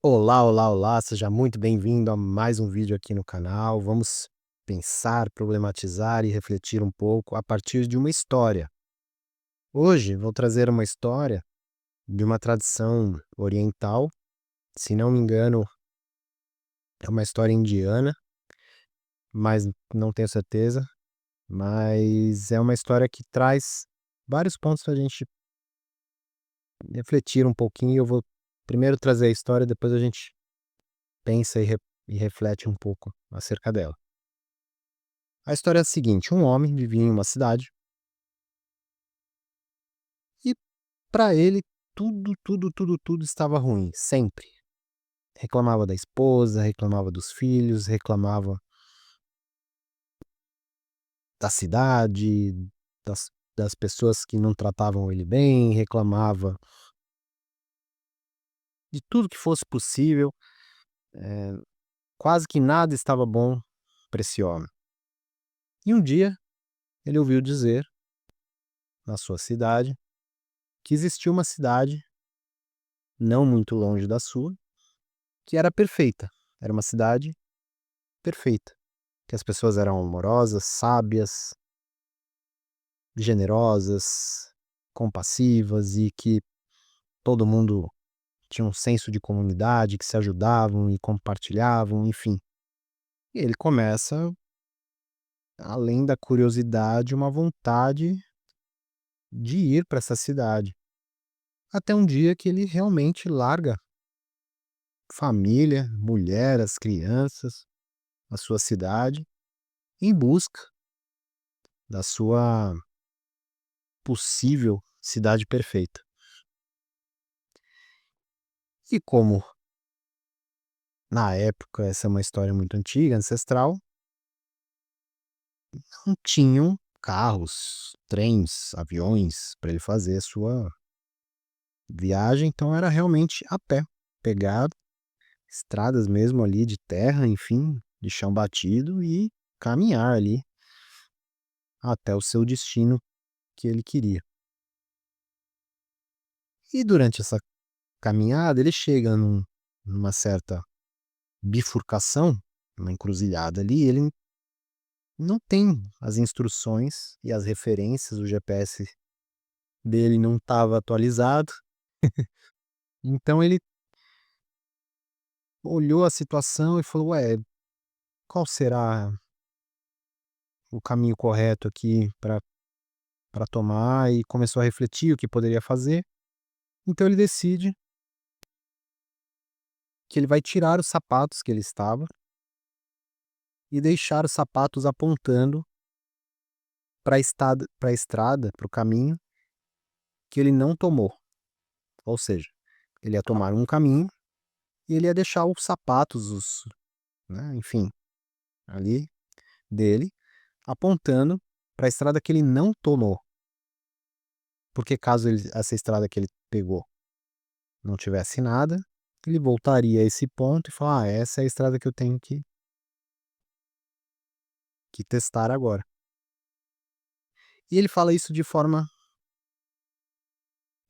Olá, olá, olá, seja muito bem-vindo a mais um vídeo aqui no canal. Vamos pensar, problematizar e refletir um pouco a partir de uma história. Hoje vou trazer uma história de uma tradição oriental, se não me engano, é uma história indiana, mas não tenho certeza. Mas é uma história que traz vários pontos para a gente refletir um pouquinho. Eu vou primeiro trazer a história, depois a gente pensa e reflete um pouco acerca dela. A história é a seguinte: um homem vivia em uma cidade e para ele tudo estava ruim, sempre. Reclamava da esposa, reclamava dos filhos, reclamava da cidade, das pessoas que não tratavam ele bem, reclamava de tudo que fosse possível. Quase que nada estava bom para esse homem. E um dia ele ouviu dizer, na sua cidade, que existia uma cidade não muito longe da sua, que era perfeita. Era uma cidade perfeita, que as pessoas eram amorosas, sábias, generosas, compassivas e que todo mundo tinha um senso de comunidade, que se ajudavam e compartilhavam, enfim. E ele começa, além da curiosidade, uma vontade de ir para essa cidade. Até um dia que ele realmente larga família, mulher, as crianças, a sua cidade, em busca da sua possível cidade perfeita. E como na época essa é uma história muito antiga, ancestral, não tinham carros, trens, aviões para ele fazer a sua viagem, então era realmente a pé, pegar estradas mesmo ali de terra, enfim, de chão batido e caminhar ali até o seu destino que ele queria. E durante essa caminhada ele chega numa certa bifurcação, uma encruzilhada ali, ele não tem as instruções e as referências, o GPS dele não estava atualizado, então ele olhou a situação e falou: "Ué, qual será o caminho correto aqui para tomar?" E começou a refletir o que poderia fazer. Então ele decide que ele vai tirar os sapatos que ele estava e deixar os sapatos apontando para a estrada, para o caminho que ele não tomou. Ou seja, ele ia tomar um caminho e ele ia deixar os sapatos, né, enfim, ali dele, apontando para a estrada que ele não tomou. Porque caso essa estrada que ele pegou não tivesse nada, ele voltaria a esse ponto e falar: "Ah, essa é a estrada que eu tenho que testar agora." E ele fala isso de forma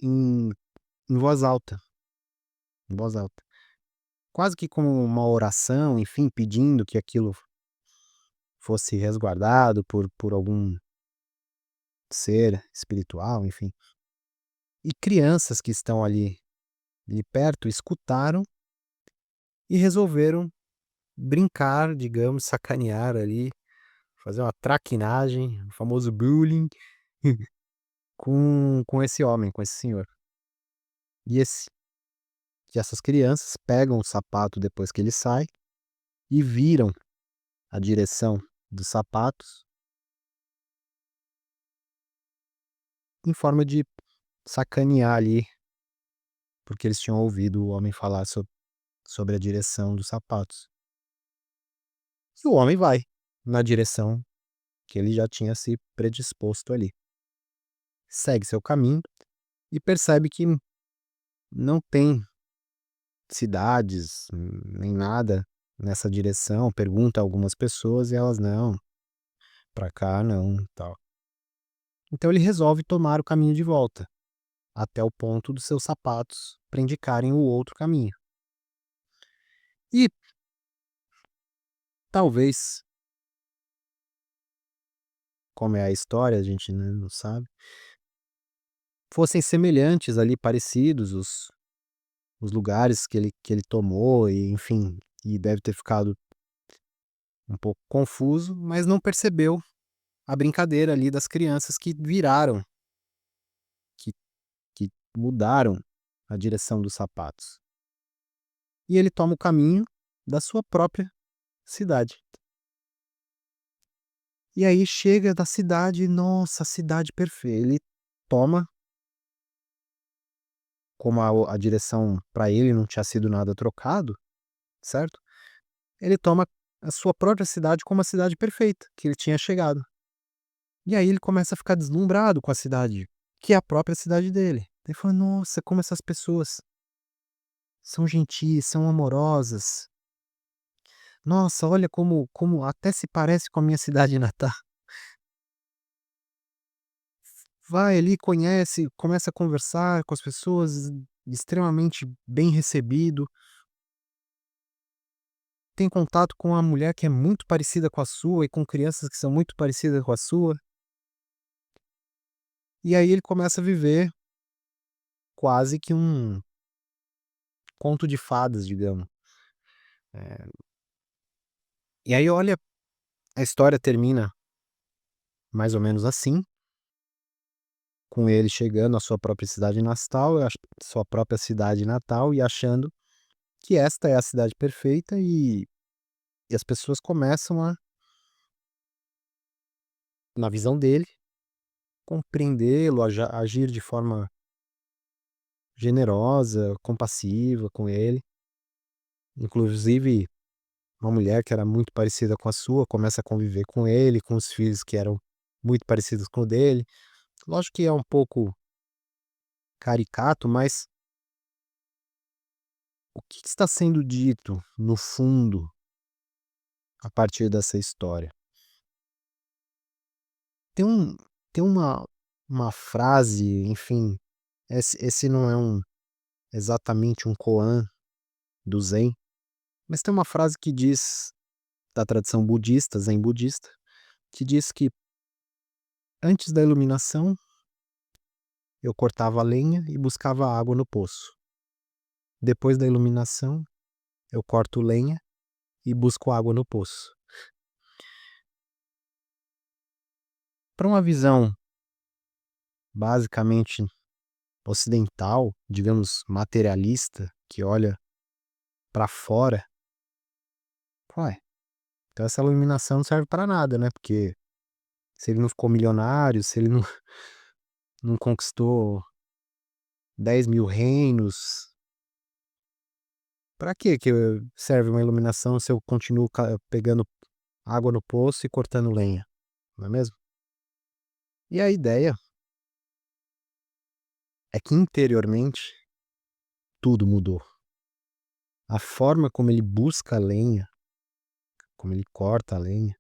em, em voz alta, em voz alta. Quase que como uma oração, enfim, pedindo que aquilo fosse resguardado por algum ser espiritual, enfim. E crianças que estão ali perto escutaram e resolveram brincar, digamos, sacanear ali, fazer uma traquinagem, o famoso bullying, com esse homem, com esse senhor. E esse e essas crianças pegam o sapato depois que ele sai e viram a direção dos sapatos em forma de sacanear ali, porque eles tinham ouvido o homem falar sobre a direção dos sapatos. E o homem vai na direção que ele já tinha se predisposto ali. Segue seu caminho e percebe que não tem cidades, nem nada nessa direção. Pergunta a algumas pessoas e elas: "Não, pra cá não", tal. Então ele resolve tomar o caminho de volta, até o ponto dos seus sapatos para indicarem o outro caminho. E talvez, como é a história, a gente, né, não sabe, fossem semelhantes ali, parecidos os lugares que ele tomou e enfim, e deve ter ficado um pouco confuso, mas não percebeu a brincadeira ali das crianças que viraram, que que mudaram a direção dos sapatos. E ele toma o caminho da sua própria cidade. E aí chega da cidade, nossa, a cidade perfeita. Ele toma, como a direção para ele não tinha sido nada trocado, certo? Ele toma a sua própria cidade como a cidade perfeita que ele tinha chegado. E aí ele começa a ficar deslumbrado com a cidade, que é a própria cidade dele. Ele fala: "Nossa, como essas pessoas são gentis, são amorosas. Nossa, olha como até se parece com a minha cidade natal". Vai ali, conhece, começa a conversar com as pessoas, extremamente bem recebido, tem contato com uma mulher que é muito parecida com a sua e com crianças que são muito parecidas com a sua, e aí ele começa a viver quase que um conto de fadas, digamos. Eh, e aí olha, a história termina mais ou menos assim, com ele chegando à sua própria cidade natal, sua própria cidade natal e achando que esta é a cidade perfeita e as pessoas começam a, na visão dele, compreendê-lo, agir de forma generosa, compassiva com ele. Inclusive, uma mulher que era muito parecida com a sua começa a conviver com ele, com os filhos que eram muito parecidos com o dele. Lógico que é um pouco caricato, mas o que que está sendo dito, no fundo, a partir dessa história? Tem um tem uma frase, enfim, esse não é exatamente um koan do Zen, mas tem uma frase que diz, da tradição budista, zen budista, que diz que antes da iluminação eu cortava a lenha e buscava água no poço. Depois da iluminação eu corto lenha e busco água no poço. Para uma visão basicamente ocidental, digamos materialista, que olha para fora, ué, então essa iluminação não serve para nada, né? Porque se ele não ficou milionário, se ele não, não conquistou 10.000 reinos, para que serve uma iluminação se eu continuo pegando água no poço e cortando lenha, não é mesmo? E a ideia é que interiormente tudo mudou. A forma como ele busca a lenha, como ele corta a lenha,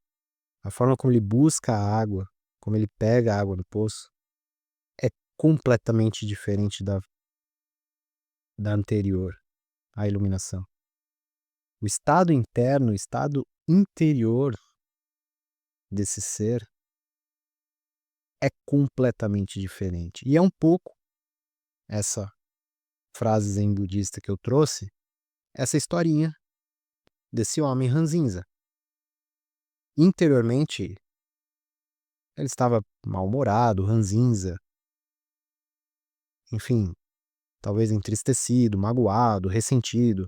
a forma como ele busca a água, como ele pega a água do poço, é completamente diferente da anterior à iluminação. O estado interno, o estado interior desse ser é completamente diferente. E é um pouco essa frase zen budista que eu trouxe, essa historinha desse homem ranzinza. Interiormente, ele estava mal-humorado, ranzinza, enfim, talvez entristecido, magoado, ressentido,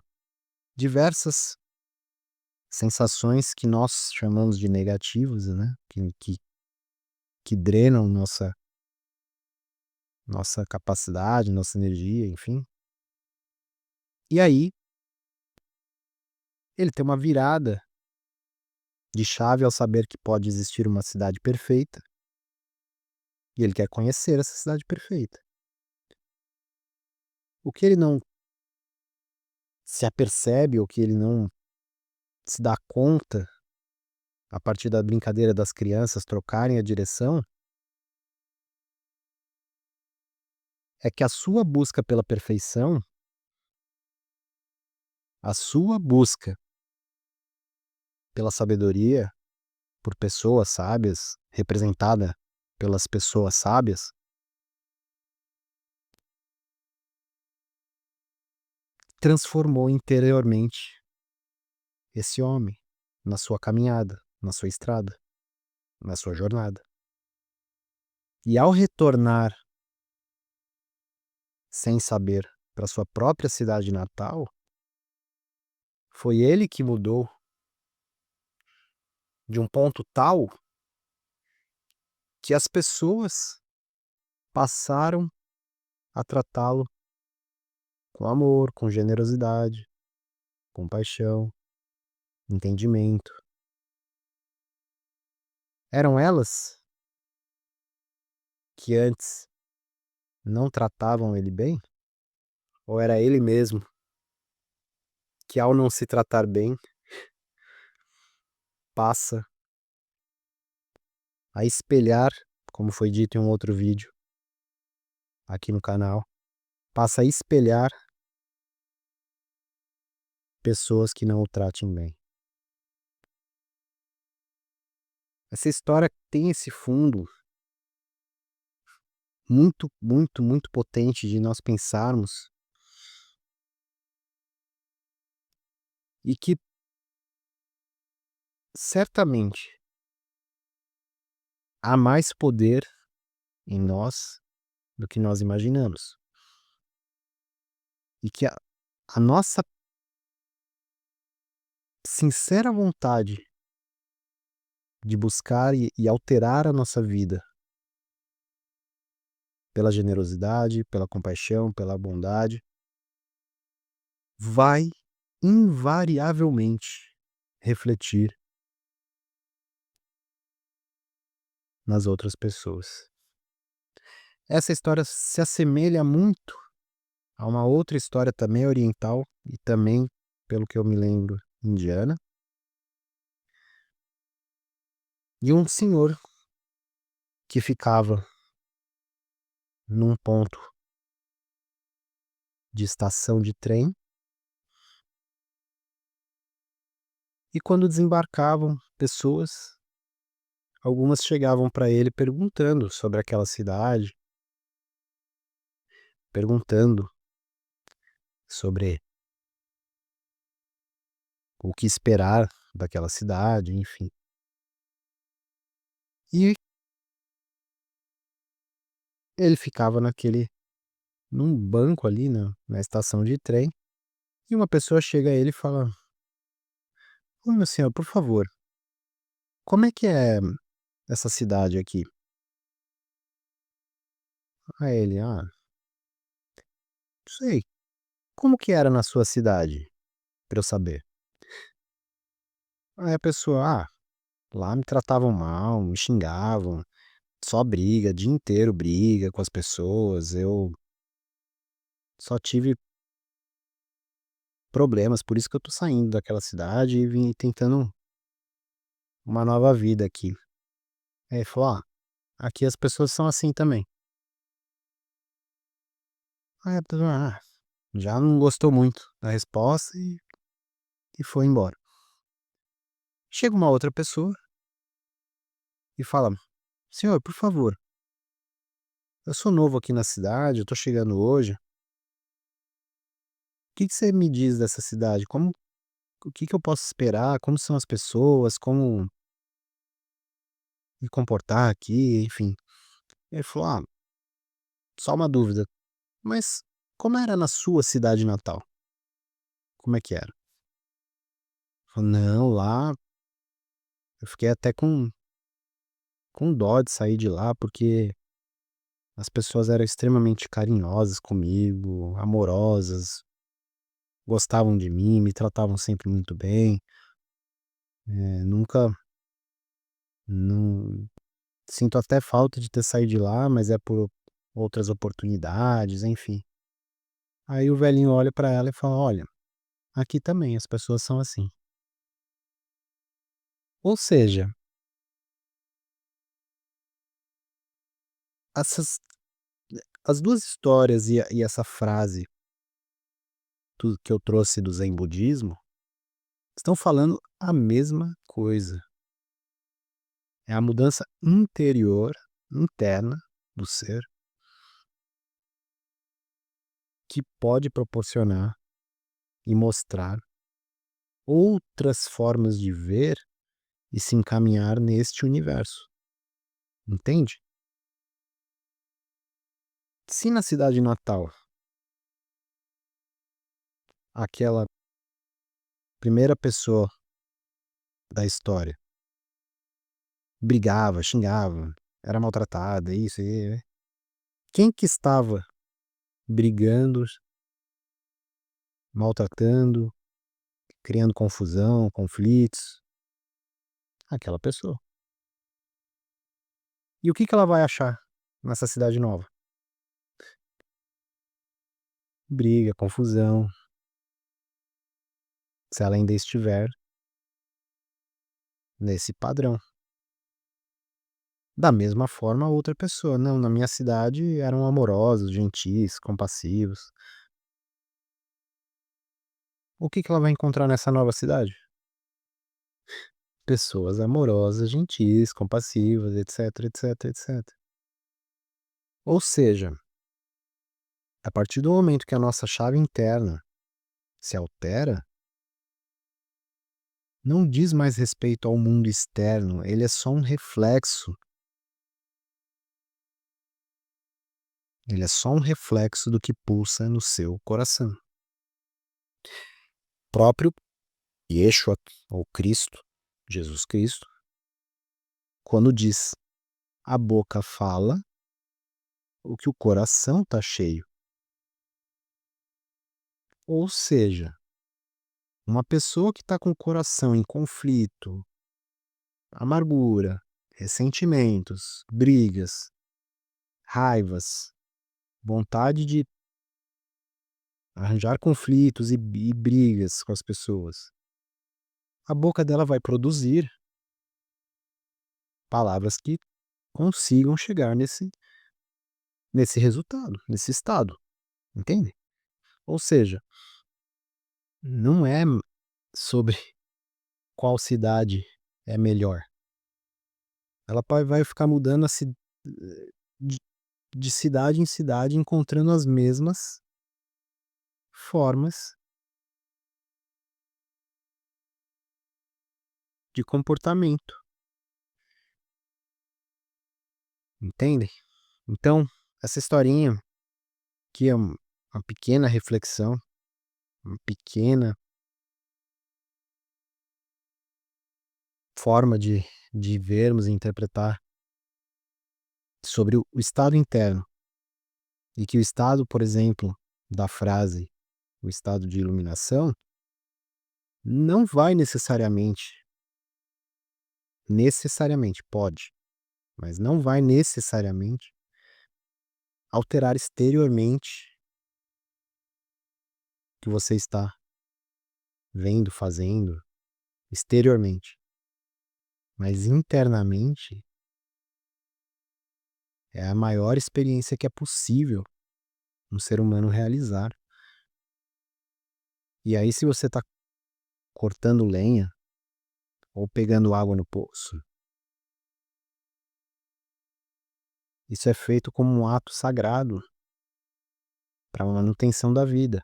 diversas sensações que nós chamamos de negativos, né, que drenam nossa capacidade, nossa energia, enfim. E aí, ele tem uma virada de chave ao saber que pode existir uma cidade perfeita, e ele quer conhecer essa cidade perfeita. O que ele não se apercebe, ou que ele não se dá conta, a partir da brincadeira das crianças trocarem a direção, é que a sua busca pela perfeição, a sua busca pela sabedoria, por pessoas sábias, representada pelas pessoas sábias, transformou interiormente esse homem na sua caminhada, na sua estrada, na sua jornada. E ao retornar sem saber para sua própria cidade natal, foi ele que mudou de um ponto tal que as pessoas passaram a tratá-lo com amor, com generosidade, compaixão, entendimento. Eram elas que antes não tratavam ele bem? Ou era ele mesmo que, ao não se tratar bem, passa a espelhar, como foi dito em um outro vídeo aqui no canal, passa a espelhar pessoas que não o tratem bem? Essa história tem esse fundo muito, muito, muito potente de nós pensarmos e que certamente há mais poder em nós do que nós imaginamos. E que a nossa sincera vontade de buscar e alterar a nossa vida pela generosidade, pela compaixão, pela bondade, vai invariavelmente refletir nas outras pessoas. Essa história se assemelha muito a uma outra história também oriental e também, pelo que eu me lembro, indiana, de um senhor que ficava num ponto de estação de trem e, quando desembarcavam pessoas, algumas chegavam para ele perguntando sobre aquela cidade, perguntando sobre o que esperar daquela cidade, enfim. E ele ficava num banco ali na estação de trem, e uma pessoa chega a ele e fala: "Ô meu senhor, por favor, como é que é essa cidade aqui?" Aí ele: "Ah, não sei, como que era na sua cidade, pra eu saber?" Aí a pessoa: "Ah, lá me tratavam mal, me xingavam, só briga, dia inteiro briga com as pessoas, eu só tive problemas, por isso que eu tô saindo daquela cidade e vim tentando uma nova vida aqui." Aí ele falou: "Ah, aqui as pessoas são assim também." Aí a pessoa, já não gostou muito da resposta e foi embora. Chega uma outra pessoa e fala: "Senhor, por favor, eu sou novo aqui na cidade, eu tô chegando hoje. Que você me diz dessa cidade? Como o que que eu posso esperar? Como são as pessoas? Como me comportar aqui?" Enfim. Ele falou: "Ah, só uma dúvida, mas como era na sua cidade natal? Como é que era?" Falou: "Não, lá eu fiquei até com dó de sair de lá, porque as pessoas eram extremamente carinhosas comigo, amorosas, gostavam de mim, me tratavam sempre muito bem, nunca não sinto até falta de ter saído de lá, mas é por outras oportunidades, enfim." Aí o velhinho olha pra ela e fala: "Olha, aqui também as pessoas são assim." Ou seja, essas as 2 histórias e essa frase que eu trouxe do Zen budismo estão falando a mesma coisa. É a mudança interior, interna do ser, que pode proporcionar e mostrar outras formas de ver e se encaminhar neste universo, entende? Se na cidade natal, aquela primeira pessoa da história brigava, xingava, era maltratada, isso e quem que estava brigando, maltratando, criando confusão, conflitos? Aquela pessoa. E o que que ela vai achar nessa cidade nova? Briga, confusão, se ela ainda estiver nesse padrão. Da mesma forma, a outra pessoa, não, na minha cidade eram amorosos, gentis, compassivos. O que que ela vai encontrar nessa nova cidade? Pessoas amorosas, gentis, compassivas, etc, etc, etc. Ou seja, a partir do momento que a nossa chave interna se altera, não diz mais respeito ao mundo externo, ele é só um reflexo. Ele é só um reflexo do que pulsa no seu coração. O próprio Yeshua, ou Cristo, Jesus Cristo, quando diz: a boca fala o que o coração está cheio. Ou seja, uma pessoa que está com o coração em conflito, amargura, ressentimentos, brigas, raivas, vontade de arranjar conflitos e brigas com as pessoas, a boca dela vai produzir palavras que consigam chegar nesse resultado, nesse estado, entende? Ou seja, não é sobre qual cidade é melhor. Ela vai ficar mudando de, de cidade em cidade, encontrando as mesmas formas de comportamento, entende? Então, essa historinha que é uma pequena reflexão, uma pequena forma de vermos e interpretar sobre o estado interno. E que o estado, por exemplo, da frase, o estado de iluminação, não vai necessariamente, pode, mas não vai necessariamente alterar exteriormente o que você está vendo, fazendo, exteriormente. Mas internamente é a maior experiência que é possível um ser humano realizar. E aí, se você está cortando lenha ou pegando água no poço, isso é feito como um ato sagrado para a manutenção da vida.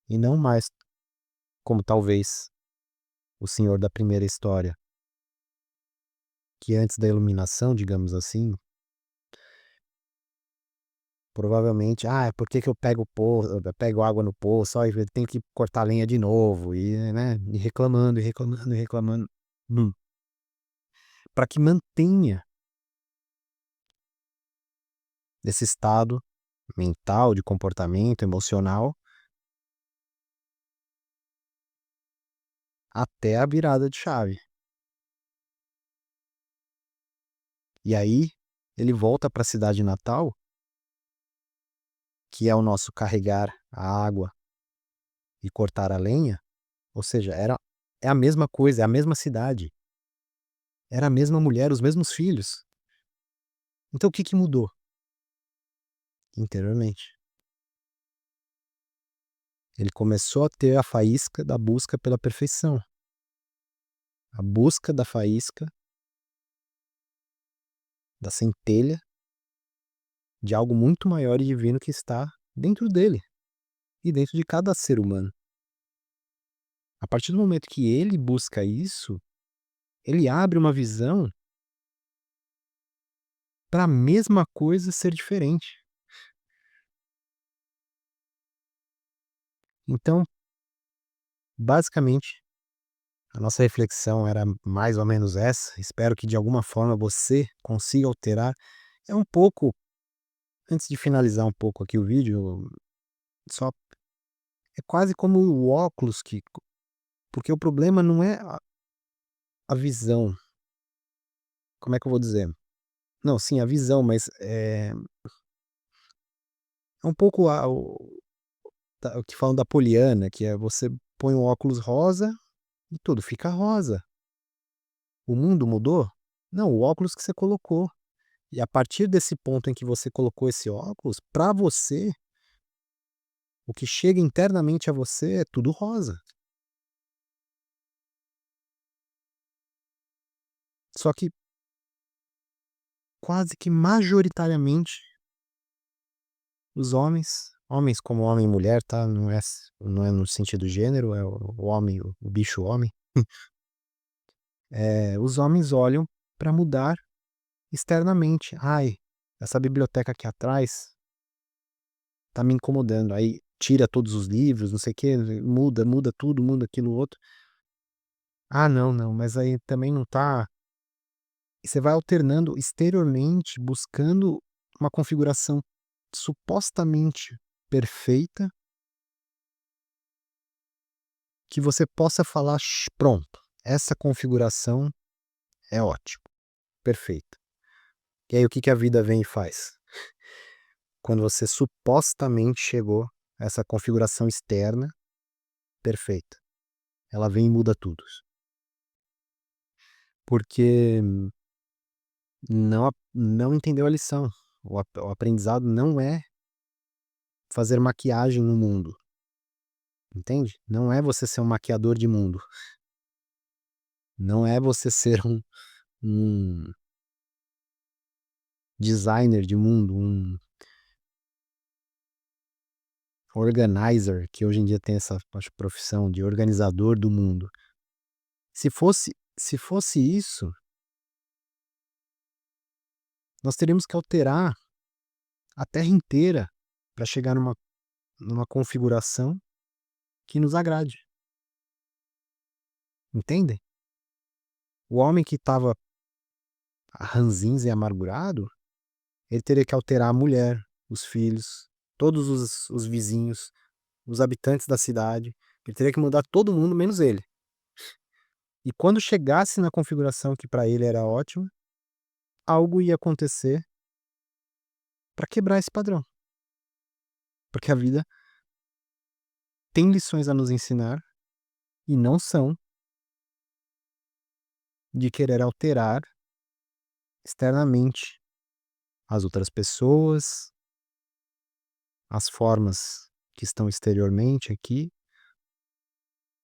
E não mais como talvez o senhor da primeira história, que antes da iluminação, digamos assim, provavelmente, é por que que eu pego água no poço, ó, eu tenho que cortar lenha de novo, e, né, e reclamando, e reclamando, e reclamando. Para que mantenha esse estado mental, de comportamento, emocional, até a virada de chave. E aí, ele volta para a cidade natal, que é o nosso carregar a água e cortar a lenha, ou seja, é a mesma coisa, é a mesma cidade, era a mesma mulher, os mesmos filhos. Então o que que mudou interiormente? Ele começou a ter a faísca da busca pela perfeição, a busca da faísca, da centelha de algo muito maior e divino que está dentro dele e dentro de cada ser humano. A partir do momento que ele busca isso, ele abre uma visão para a mesma coisa ser diferente. Então, basicamente, a nossa reflexão era mais ou menos essa. Espero que de alguma forma você consiga alterar. É um pouco, antes de finalizar um pouco aqui o vídeo, só é quase como o óculos que, porque o problema não é a visão. Como é que eu vou dizer? Não, sim, a visão, mas é um pouco o que falam da Poliana, que é você põe um óculos rosa e tudo fica rosa. O mundo mudou? Não, o óculos que você colocou. E a partir desse ponto em que você colocou esse óculos, para você, o que chega internamente a você é tudo rosa. Só que quase que majoritariamente os homens como homem e mulher, tá? Não é no sentido gênero, é o homem, o bicho homem. Os homens olham para mudar externamente. Ai, essa biblioteca aqui atrás tá me incomodando. Aí tira todos os livros, não sei o quê, muda tudo, muda aquilo outro. Ah, não, não, mas aí também não tá. E você vai alternando exteriormente, buscando uma configuração supostamente perfeita, que você possa falar: Pronto, essa configuração é ótimo, perfeita". E aí o que que a vida vem e faz? Quando você supostamente chegou a essa configuração externa perfeita, ela vem e muda tudo. Porque não entendeu a lição. O aprendizado não é fazer maquiagem no mundo, entende? Não é você ser um maquiador de mundo, não é você ser um designer de mundo, um organizer, que hoje em dia tem essa, acho, profissão de organizador do mundo. Se fosse isso, nós teríamos que alterar a Terra inteira para chegar numa configuração que nos agrade, entende? O homem que estava ranzinza e amargurado, ele teria que alterar a mulher, os filhos, todos os vizinhos, os habitantes da cidade. Ele teria que mudar todo mundo menos ele. E quando chegasse na configuração que para ele era ótima, algo ia acontecer para quebrar esse padrão. Porque a vida tem lições a nos ensinar e não são de querer alterar externamente as outras pessoas, as formas que estão exteriormente aqui,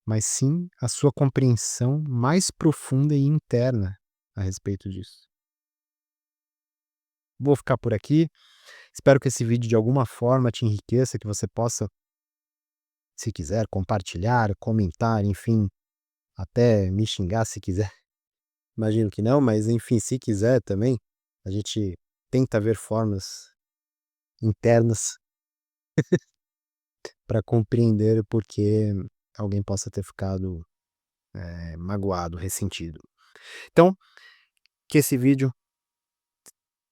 mas sim a sua compreensão mais profunda e interna a respeito disso. Vou ficar por aqui. Espero que esse vídeo de alguma forma te enriqueça, que você possa, se quiser, compartilhar, comentar, enfim, até me xingar se quiser. Imagino que não, mas enfim, se quiser também, a gente tenta ver formas internas para compreender o porquê alguém possa ter ficado magoado, ressentido. Então, que esse vídeo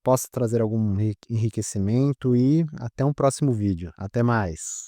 possa trazer algum enriquecimento e até um próximo vídeo. Até mais.